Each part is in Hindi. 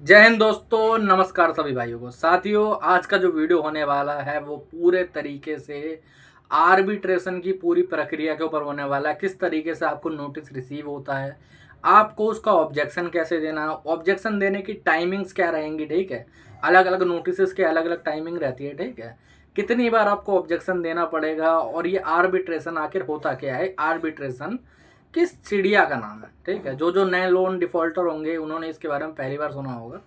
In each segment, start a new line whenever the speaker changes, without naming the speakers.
जय हिंद दोस्तों, नमस्कार सभी भाइयों को। साथियों, आज का जो वीडियो होने वाला है वो पूरे तरीके से आर्बिट्रेशन की पूरी प्रक्रिया के ऊपर होने वाला है। किस तरीके से आपको नोटिस रिसीव होता है, आपको उसका ऑब्जेक्शन कैसे देना है, ऑब्जेक्शन देने की टाइमिंग्स क्या रहेंगी, ठीक है। अलग अलग नोटिस के अलग अलग टाइमिंग रहती है, ठीक है। कितनी बार आपको ऑब्जेक्शन देना पड़ेगा और ये आर्बिट्रेशन आखिर होता क्या है, आर्बिट्रेशन किस चिड़िया का नाम है, ठीक है। जो जो नए लोन डिफॉल्टर होंगे उन्होंने इसके बारे में पहली बार सुना होगा,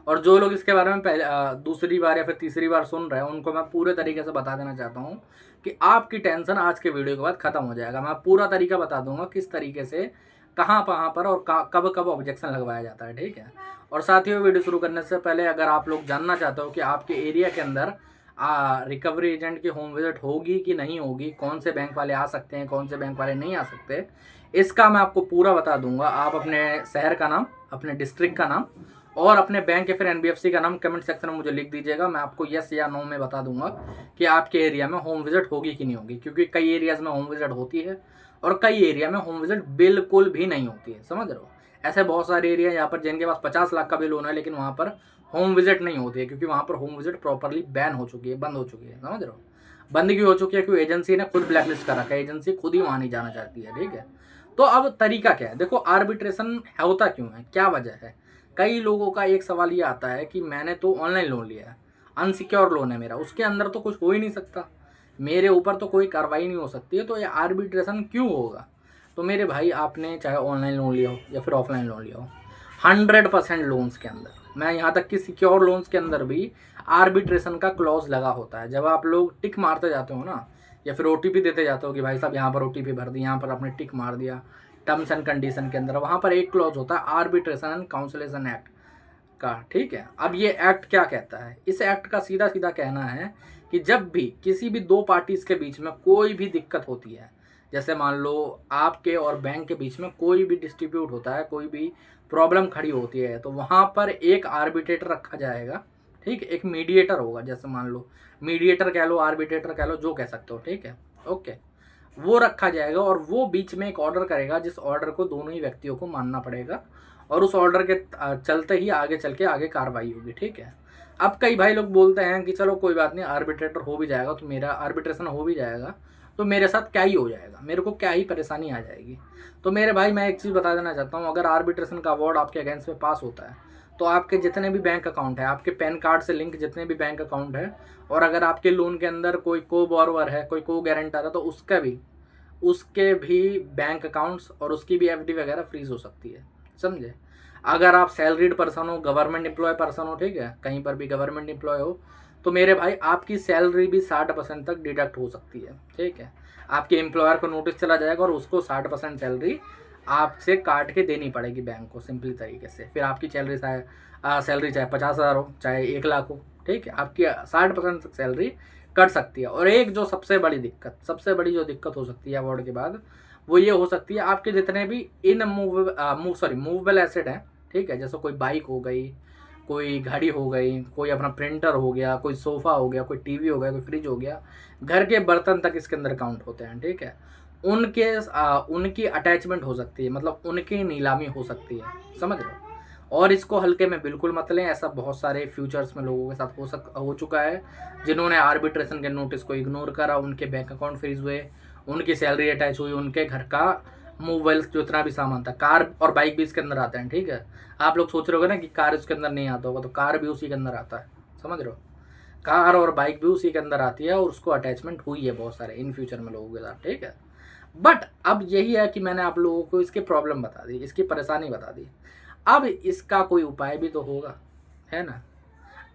और जो लोग इसके बारे में दूसरी बार या फिर तीसरी बार सुन रहे हैं उनको मैं पूरे तरीके से बता देना चाहता हूँ कि आपकी टेंशन आज के वीडियो के बाद खत्म हो जाएगा। मैं पूरा तरीका बता दूंगा किस तरीके से कहाँ पर और कब कब ऑब्जेक्शन लगवाया जाता है, ठीक है। और साथियों, वीडियो शुरू करने से पहले अगर आप लोग जानना चाहते हो कि आपके एरिया के अंदर रिकवरी एजेंट की होम विजिट होगी कि नहीं होगी, कौन से बैंक वाले आ सकते हैं, कौन से बैंक वाले नहीं आ सकते, इसका मैं आपको पूरा बता दूंगा। आप अपने शहर का नाम, अपने डिस्ट्रिक्ट का नाम और अपने बैंक या फिर एनबीएफसी का नाम कमेंट सेक्शन में मुझे लिख दीजिएगा। मैं आपको यस या नो में बता दूंगा कि आपके एरिया में होम विजिट होगी कि नहीं होगी, क्योंकि कई एरियाज में होम विजिट होती है और कई एरिया में होम विजिट बिल्कुल भी नहीं होती है, समझ रहे हो। ऐसे बहुत सारे एरिया यहाँ पर जिनके पास 50 लाख का भी लोन है लेकिन वहाँ पर होम विजिट नहीं होती है, क्योंकि वहाँ पर होम विजिट प्रॉपरली बैन हो चुकी है, बंद हो चुकी है, समझ रहे हो। बंद क्यों हो चुकी है? क्योंकि एजेंसी ने खुद ब्लैकलिस्ट कर रखा है, एजेंसी खुद ही वहाँ नहीं जाना चाहती है, ठीक है। तो अब तरीका क्या है, देखो आर्बिट्रेशन होता क्यों है, क्या वजह है। कई लोगों का एक सवाल ये आता है कि मैंने तो ऑनलाइन लोन लिया है, अनसिक्योर लोन है मेरा, उसके अंदर तो कुछ हो ही नहीं सकता, मेरे ऊपर तो कोई कार्रवाई नहीं हो सकती है, तो ये आर्बिट्रेशन क्यों होगा। तो मेरे भाई, आपने चाहे ऑनलाइन लोन लिया हो या फिर ऑफलाइन लोन लिया हो, 100% लोन्स के अंदर, मैं यहाँ तक कि सिक्योर लोन्स के अंदर भी आर्बिट्रेशन का क्लॉज लगा होता है। जब आप लोग टिक मारते जाते हो ना, या फिर ओटीपी देते जाते हो कि भाई साहब यहाँ पर ओटीपी भर दी, यहाँ पर आपने टिक मार दिया टर्म्स एंड कंडीशन के अंदर, वहाँ पर एक क्लॉज होता है आर्बिट्रेशन एंड काउंसलेशन एक्ट का, ठीक है। अब ये एक्ट क्या कहता है, इस एक्ट का सीधा सीधा कहना है कि जब भी किसी भी दो पार्टीज के बीच में कोई भी दिक्कत होती है, जैसे मान लो आपके और बैंक के बीच में कोई भी डिस्ट्रीब्यूट होता है, कोई भी प्रॉब्लम खड़ी होती है, तो वहाँ पर एक आर्बिट्रेटर रखा जाएगा, ठीक है। एक मीडिएटर होगा, जैसे मान लो मीडिएटर कह लो, आर्बिट्रेटर कह लो, जो कह सकते हो, ठीक है, ओके। वो रखा जाएगा और वो बीच में एक ऑर्डर करेगा, जिस ऑर्डर को दोनों ही व्यक्तियों को मानना पड़ेगा, और उस ऑर्डर के चलते ही आगे चल के आगे कार्रवाई होगी, ठीक है। अब कई भाई लोग बोलते हैं कि चलो कोई बात नहीं, आर्बिट्रेटर हो भी जाएगा तो मेरा आर्बिट्रेशन हो भी जाएगा तो मेरे साथ क्या ही हो जाएगा, मेरे को क्या ही परेशानी आ जाएगी। तो मेरे भाई, मैं एक चीज़ बता देना चाहता हूँ, अगर आर्बिट्रेशन का अवार्ड आपके अगेंस्ट में पास होता है तो आपके जितने भी बैंक अकाउंट है, आपके पैन कार्ड से लिंक जितने भी बैंक अकाउंट है, और अगर आपके लोन के अंदर कोई को बोरोवर है, कोई को गारंटर है, तो उसके भी बैंक अकाउंट्स और उसकी भी एफडी वगैरह फ्रीज हो सकती है, समझे। अगर आप सैलरीड पर्सन हो, गवर्नमेंट एम्प्लॉय पर्सन हो, ठीक है, कहीं पर भी गवर्नमेंट एम्प्लॉय हो, तो मेरे भाई आपकी सैलरी भी 60% तक डिडक्ट हो सकती है, ठीक है। आपके एम्प्लॉयर को नोटिस चला जाएगा और उसको 60% सैलरी आपसे काट के देनी पड़ेगी बैंक को, सिंपली तरीके से। फिर आपकी सैलरी चाहे 50,000 हो, चाहे 1 लाख हो, ठीक है, आपकी 60% तक सैलरी कट सकती है। और एक जो सबसे बड़ी दिक्कत हो सकती है अवार्ड के बाद, वो ये हो सकती है, आपके जितने भी मूवेबल एसेट हैं, ठीक है, जैसे कोई बाइक हो गई, कोई घड़ी हो गई, कोई अपना प्रिंटर हो गया, कोई सोफ़ा हो गया, कोई टीवी हो गया, कोई फ्रिज हो गया, घर के बर्तन तक इसके अंदर काउंट होते हैं, ठीक है। उनकी अटैचमेंट हो सकती है, मतलब उनकी नीलामी हो सकती है, समझ रहे हो। और इसको हल्के में बिल्कुल मत लें, ऐसा बहुत सारे फ्यूचर्स में लोगों के साथ हो चुका है, जिन्होंने आर्बिट्रेशन के नोटिस को इग्नोर करा, उनके बैंक अकाउंट फ्रीज हुए, उनकी सैलरी अटैच हुई, उनके घर का मोबाइल जितना भी सामान था, कार और बाइक भी इसके अंदर आते हैं, ठीक है। आप लोग सोच रहे होगे ना कि कार इसके अंदर नहीं आता होगा, तो कार भी उसी के अंदर आता है, समझ रहे हो। कार और बाइक भी उसी के अंदर आती है और उसको अटैचमेंट हुई है बहुत सारे इन फ्यूचर में लोगों के साथ, ठीक है। बट अब यही है कि मैंने आप लोगों को इसकी प्रॉब्लम बता दी, इसकी परेशानी बता दी। अब इसका कोई उपाय भी तो होगा, है ना।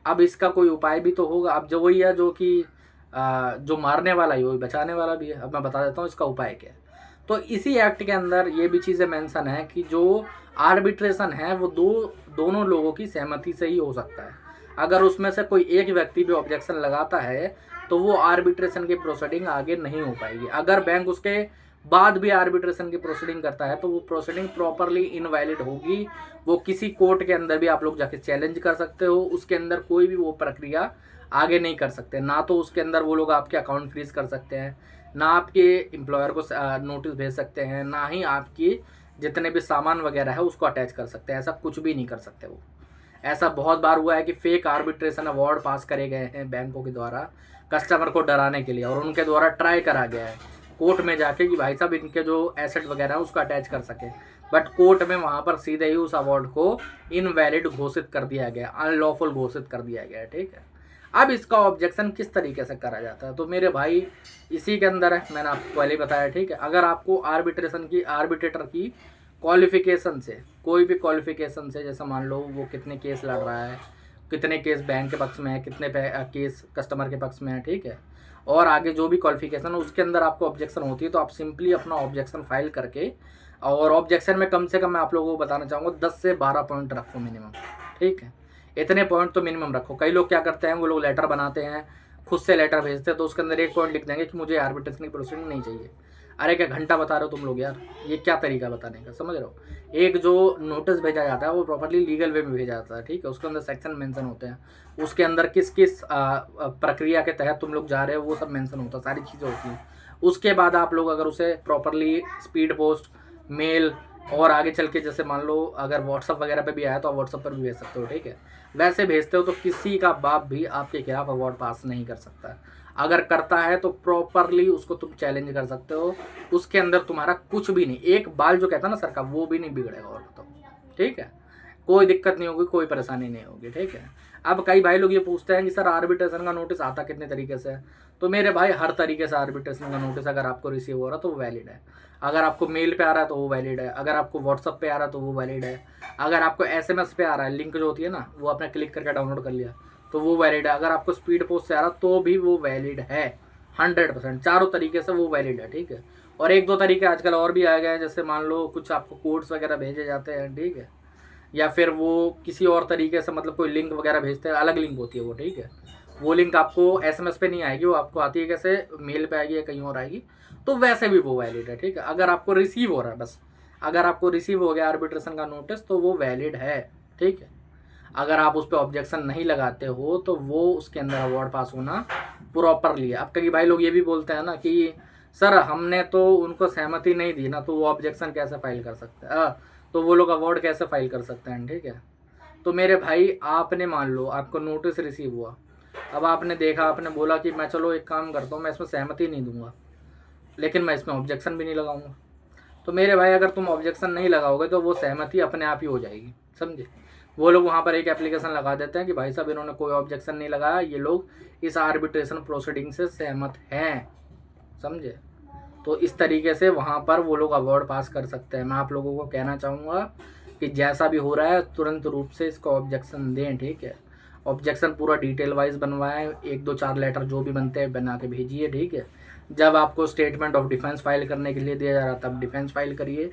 अब इसका कोई उपाय भी तो होगा। अब जो वही है जो कि जो मारने वाला ही वही बचाने वाला भी है। अब मैं बता देता हूँ इसका उपाय क्या है। तो इसी एक्ट के अंदर ये भी चीज़ें मेंशन है कि जो आर्बिट्रेशन है वो दोनों लोगों की सहमति से ही हो सकता है। अगर उसमें से कोई एक व्यक्ति भी ऑब्जेक्शन लगाता है तो वो आर्बिट्रेशन की प्रोसीडिंग आगे नहीं हो पाएगी। अगर बैंक उसके बाद भी आर्बिट्रेशन की प्रोसीडिंग करता है तो वो प्रोसीडिंग प्रॉपरली इनवैलिड होगी। वो किसी कोर्ट के अंदर भी आप लोग जाके चैलेंज कर सकते हो, उसके अंदर कोई भी वो प्रक्रिया आगे नहीं कर सकते। ना तो उसके अंदर वो लोग आपके अकाउंट फ्रीज कर सकते हैं, ना आपके एम्प्लॉयर को नोटिस भेज सकते हैं, ना ही आपकी जितने भी सामान वगैरह है उसको अटैच कर सकते हैं। ऐसा कुछ भी नहीं कर सकते वो। ऐसा बहुत बार हुआ है कि फेक आर्बिट्रेशन अवार्ड पास करे गए हैं बैंकों के द्वारा कस्टमर को डराने के लिए, और उनके द्वारा ट्राई करा गया है कोर्ट में जाके कि भाई साहब इनके जो एसेट वगैरह है उसको अटैच कर सके, बट कोर्ट में वहाँ पर सीधे ही उस अवार्ड को इनवैलिड घोषित कर दिया गया, अनलॉफुल घोषित कर दिया गया है। ठीक है, अब इसका ऑब्जेक्शन किस तरीके से करा जाता है, तो मेरे भाई इसी के अंदर है, मैंने आपको पहले बताया। ठीक है, अगर आपको आर्बिट्रेटर की क्वालिफिकेशन से, कोई भी क्वालिफिकेशन से, जैसे मान लो वो कितने केस लड़ रहा है, कितने केस बैंक के पक्ष में है, कितने केस कस्टमर के पक्ष में है, ठीक है, और आगे जो भी क्वालिफिकेशन है उसके अंदर आपको ऑब्जेक्शन होती है, तो आप सिंपली अपना ऑब्जेक्शन फाइल करके, और ऑब्जेक्शन में कम से कम मैं आप लोगों को बताना चाहूँगा 10 से 12 पॉइंट रखो मिनिमम। ठीक है, इतने पॉइंट तो मिनिमम रखो। कई लोग क्या करते हैं, वो लोग लेटर बनाते हैं, खुद से लेटर भेजते हैं, तो उसके अंदर एक पॉइंट लिख देंगे कि मुझे आर्बिट्रेशन की प्रोसीडिंग नहीं चाहिए। अरे क्या घंटा बता रहे हो तुम लोग यार, ये क्या तरीका बताने का, समझ रहे हो। एक जो नोटिस भेजा जाता है वो प्रॉपर्ली लीगल वे में भेजा जाता है। ठीक है, उसके अंदर सेक्शन मेंशन होते हैं, उसके अंदर किस किस प्रक्रिया के तहत तुम लोग जा रहे हो वो सब मेंशन होता है, सारी चीज़ें होती हैं। उसके बाद आप लोग अगर उसे प्रॉपर्ली स्पीड पोस्ट, मेल, और आगे चल के जैसे मान लो अगर व्हाट्सअप वगैरह पे भी आया तो आप व्हाट्सअप पर भी भेज सकते हो। ठीक है, वैसे भेजते हो तो किसी का बाप भी आपके खिलाफ अवार्ड पास नहीं कर सकता है। अगर करता है तो प्रॉपरली उसको तुम चैलेंज कर सकते हो, उसके अंदर तुम्हारा कुछ भी नहीं, एक बाल जो कहता है ना सर का, वो भी नहीं बिगड़ेगा। और तो ठीक है, कोई दिक्कत नहीं होगी, कोई परेशानी नहीं होगी। ठीक है, अब कई भाई लोग ये पूछते हैं कि सर आर्बिट्रेशन का नोटिस आता कितने तरीके से है, तो मेरे भाई हर तरीके से आर्बिट्रेशन का नोटिस अगर आपको रिसीव हो रहा है तो वो वैलिड है। अगर आपको मेल पे आ रहा है तो वो वैलिड है, अगर आपको व्हाट्सअप पे आ रहा है तो वो वैलिड है, अगर आपको SMS पे आ रहा है, लिंक जो होती है ना वो आपने क्लिक करके डाउनलोड कर लिया तो वो वैलिड है, अगर आपको स्पीड पोस्ट से आ रहा तो भी वो वैलिड है 100%। चारों तरीके से वो वैलिड है। ठीक है, और एक दो तरीके आजकल और भी आ गए हैं, जैसे मान लो कुछ आपको कोड्स वगैरह भेजे जाते हैं, ठीक है, या फिर वो किसी और तरीके से, मतलब कोई लिंक वगैरह भेजते हैं, अलग लिंक होती है वो। ठीक है, वो लिंक आपको SMS पे नहीं आएगी, वो आपको आती है कैसे, मेल पे आएगी या कहीं और आएगी, तो वैसे भी वो वैलिड है। ठीक है, अगर आपको रिसीव हो रहा है, बस अगर आपको रिसीव हो गया आर्बिट्रेशन का नोटिस तो वो वैलिड है। ठीक है, अगर आप उस पर ऑब्जेक्शन नहीं लगाते हो तो वो उसके अंदर अवार्ड पास होना प्रॉपरली है। अब कई भाई लोग ये भी बोलते हैं ना कि सर हमने तो उनको सहमति नहीं दी ना, तो वो ऑब्जेक्शन कैसे फाइल कर सकते हैं, तो वो लोग अवार्ड कैसे फाइल कर सकते हैं। ठीक है, तो मेरे भाई आपने मान लो आपको नोटिस रिसीव हुआ, अब आपने देखा, आपने बोला कि मैं चलो एक काम करता हूँ, मैं इसमें सहमति नहीं दूंगा लेकिन मैं इसमें ऑब्जेक्शन भी नहीं लगाऊंगा, तो मेरे भाई अगर तुम ऑब्जेक्शन नहीं लगाओगे तो वो सहमति अपने आप ही हो जाएगी। समझे, वो लोग वहाँ पर एक एप्लीकेशन लगा देते हैं कि भाई साहब इन्होंने कोई ऑब्जेक्शन नहीं लगाया, ये लोग इस आर्बिट्रेशन प्रोसीडिंग से सहमत हैं। समझे, तो इस तरीके से वहाँ पर वो लोग अवार्ड पास कर सकते हैं। मैं आप लोगों को कहना चाहूँगा कि जैसा भी हो रहा है तुरंत रूप से इसको ऑब्जेक्शन दें। ठीक है, ऑब्जेक्शन पूरा डिटेल वाइज बनवाएं, 1 2 4 लेटर जो भी बनते हैं बना के भेजिए। ठीक है, जब आपको स्टेटमेंट ऑफ डिफेंस फाइल करने के लिए दिया जा रहा तब डिफेंस फाइल करिए।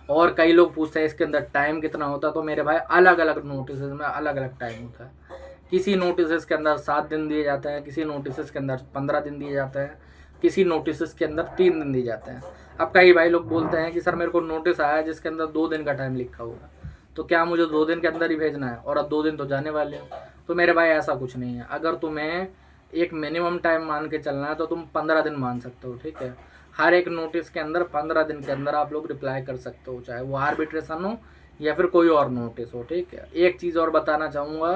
और कई लोग पूछते हैं इसके अंदर टाइम कितना होता है, तो मेरे भाई अलग अलग नोटिस में अलग अलग टाइम होता है। किसी नोटिस के अंदर 7 दिन दिए जाते हैं, किसी नोटिस के अंदर 15 दिन दिए जाते हैं, किसी नोटिस के अंदर 3 दिन दिए जाते हैं। अब कई भाई लोग बोलते हैं कि सर मेरे को नोटिस आया जिसके अंदर 2 दिन का टाइम लिखा हुआ, तो क्या मुझे 2 दिन के अंदर ही भेजना है, और अब 2 दिन तो जाने वाले हैं। तो मेरे भाई ऐसा कुछ नहीं है, अगर तुम्हें एक मिनिमम टाइम मान के चलना है तो तुम 15 दिन मान सकते हो। ठीक है, हर एक नोटिस के अंदर 15 दिन के अंदर आप लोग रिप्लाई कर सकते हो, चाहे वो आर्बिट्रेशन हो या फिर कोई और नोटिस हो। ठीक है, एक चीज़ और बताना चाहूँगा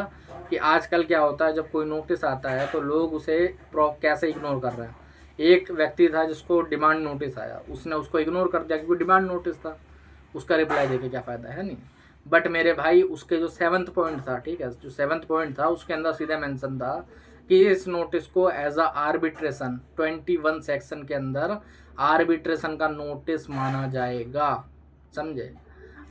कि आजकल क्या होता है, जब कोई नोटिस आता है तो लोग उसे कैसे इग्नोर कर रहे हैं। एक व्यक्ति था जिसको डिमांड नोटिस आया, उसने उसको इग्नोर कर दिया क्योंकि डिमांड नोटिस था, उसका रिप्लाई देके क्या फ़ायदा है, नहीं। बट मेरे भाई उसके जो 7th पॉइंट था, ठीक है, जो 7th पॉइंट था उसके अंदर सीधे मेंशन था कि इस नोटिस को एज अ आर्बिट्रेशन 21 सेक्शन के अंदर आर्बिट्रेशन का नोटिस माना जाएगा। समझे,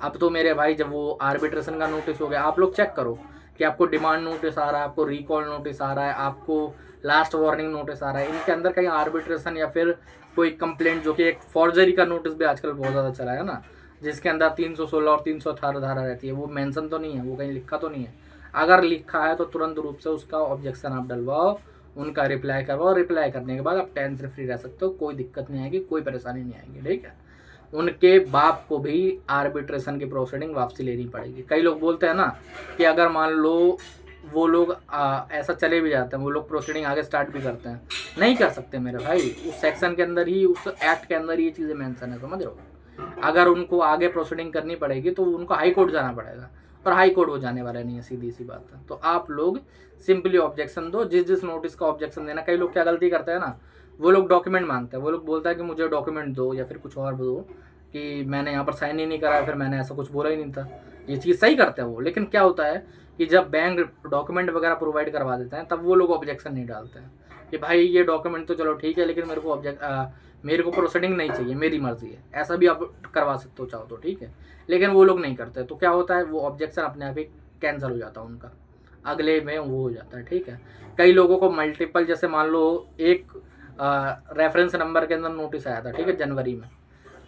अब तो मेरे भाई जब वो आर्बिट्रेशन का नोटिस हो गया, आप लोग चेक करो कि आपको डिमांड नोटिस आ रहा है, आपको रिकॉल नोटिस आ रहा है, आपको लास्ट वार्निंग नोटिस आ रहा है, इनके अंदर कहीं आर्बिट्रेशन या फिर कोई कंप्लेंट, जो कि एक फॉर्जरी का नोटिस भी आजकल बहुत ज़्यादा चला है ना, जिसके अंदर 316 और 318 धारा रहती है, वो मेंशन तो नहीं है, वो कहीं लिखा तो नहीं है। अगर लिखा है तो तुरंत रूप से उसका ऑब्जेक्शन आप डलवाओ, उनका रिप्लाई करवाओ, रिप्लाई करने के बाद आप टेंशन से फ्री रह सकते हो, कोई दिक्कत नहीं आएगी, कोई परेशानी नहीं आएगी। ठीक है, उनके बाप को भी आर्बिट्रेशन की प्रोसीडिंग वापसी लेनी पड़ेगी। कई लोग बोलते हैं ना कि अगर मान लो वो लोग ऐसा चले भी जाते हैं, वो लोग प्रोसीडिंग आगे स्टार्ट भी करते हैं, नहीं कर सकते मेरे भाई, उस सेक्शन के अंदर ही, उस एक्ट के अंदर ये चीज़ें मेंशन है, समझ रहे हो। अगर उनको आगे प्रोसीडिंग करनी पड़ेगी तो उनको हाई कोर्ट जाना पड़ेगा, और हाई कोर्ट वो जाने वाला नहीं है, सीधी सी बात है। तो आप लोग सिंपली ऑब्जेक्शन दो, जिस नोटिस का ऑब्जेक्शन देना। कई लोग क्या गलती करते हैं ना, वो लोग डॉक्यूमेंट मांगते हैं, वो लोग बोलता है कि मुझे डॉक्यूमेंट दो या फिर कुछ और दो कि मैंने यहाँ पर साइन ही नहीं करा, फिर मैंने ऐसा कुछ बोला ही नहीं था। ये चीज़ सही करते हैं वो, लेकिन क्या होता है कि जब बैंक डॉक्यूमेंट वगैरह प्रोवाइड करवा देते हैं तब वो लोग ऑब्जेक्शन नहीं डालते हैं कि भाई ये डॉक्यूमेंट तो चलो ठीक है, लेकिन मेरे को प्रोसीडिंग नहीं चाहिए, मेरी मर्जी है। ऐसा भी आप करवा सकते हो चाहो तो, ठीक है, लेकिन वो लोग नहीं करते। तो क्या होता है, वो ऑब्जेक्शन अपने आप ही कैंसिल हो जाता है उनका, अगले में वो हो जाता है, ठीक है। कई लोगों को मल्टीपल, जैसे मान लो एक रेफरेंस नंबर के अंदर नोटिस आया था, ठीक है, जनवरी में,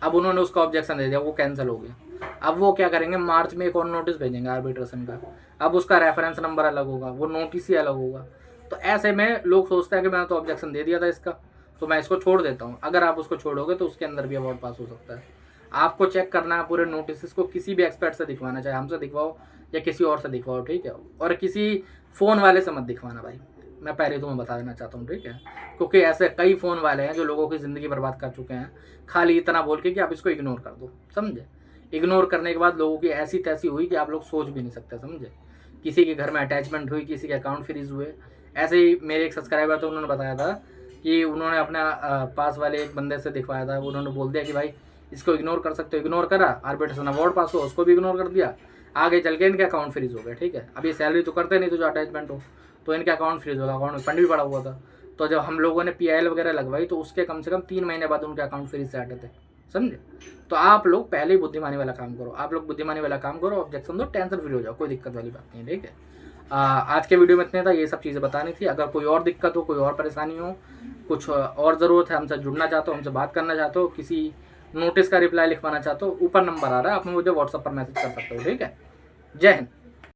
अब उन्होंने उसका ऑब्जेक्शन दे दिया, वो कैंसिल हो गया। अब वो क्या करेंगे, मार्च में एक और नोटिस भेजेंगे आर्बिट्रेशन का, अब उसका रेफरेंस नंबर अलग होगा, वो नोटिस ही अलग होगा। तो ऐसे में लोग सोचते हैं कि मैंने तो ऑब्जेक्शन दे दिया था इसका, तो मैं इसको छोड़ देता हूँ। अगर आप उसको छोड़ोगे तो उसके अंदर भी अवार्ड पास हो सकता है। आपको चेक करना है पूरे नोटिस को, किसी भी एक्सपर्ट से दिखवाना, चाहे हमसे दिखवाओ या किसी और से दिखवाओ, ठीक है। और किसी फ़ोन वाले से मत दिखवाना भाई, मैं पहले तुम्हें बता देना चाहता हूँ, ठीक है। क्योंकि ऐसे कई फ़ोन वाले हैं जो लोगों की ज़िंदगी बर्बाद कर चुके हैं, खाली इतना बोल के कि आप इसको इग्नोर कर दो, समझे। इग्नोर करने के बाद लोगों की ऐसी तैसी हुई कि आप लोग सोच भी नहीं सकते, समझे। किसी के घर में अटैचमेंट हुई, किसी के अकाउंट फ्रीज हुए। ऐसे ही मेरे एक सब्सक्राइबर थे, उन्होंने बताया था कि उन्होंने अपना पास वाले एक बंदे से दिखवाया था, उन्होंने बोल दिया कि भाई इसको इग्नोर कर सकते हो, इग्नोर करा, आर्बिट्रेशन अवार्ड पास हो, उसको भी इग्नोर कर दिया, आगे चल के इनके अकाउंट फ्रीज हो गए, ठीक है। अभी सैलरी तो करते नहीं, तो जो अटैचमेंट हो, तो इनके अकाउंट फ्रीज होगा, अकाउंट में फंड भी पड़ा हुआ था। तो जब हम लोगों ने PIL वगैरह लगवाई तो उसके कम से कम 3 महीने बाद उनके अकाउंट फ्रीज से हटे थे, समझे। तो आप लोग पहले ही बुद्धिमानी वाला काम करो, आप लोग बुद्धिमानी वाला काम करो, ऑब्जेक्शन दो, टेंशन फ्री हो जाओ, कोई दिक्कत वाली बात नहीं, ठीक है। आज के वीडियो में इतने था, ये सब चीज़ें बतानी थी। अगर कोई और दिक्कत हो, कोई और परेशानी हो, कुछ और ज़रूरत है, हमसे जुड़ना चाहते हो, हमसे बात करना चाहते हो, किसी नोटिस का रिप्लाई लिखवाना चाहते हो, ऊपर नंबर आ रहा है, आप मुझे व्हाट्सएप पर मैसेज कर सकते हो, ठीक है। जय हिंद।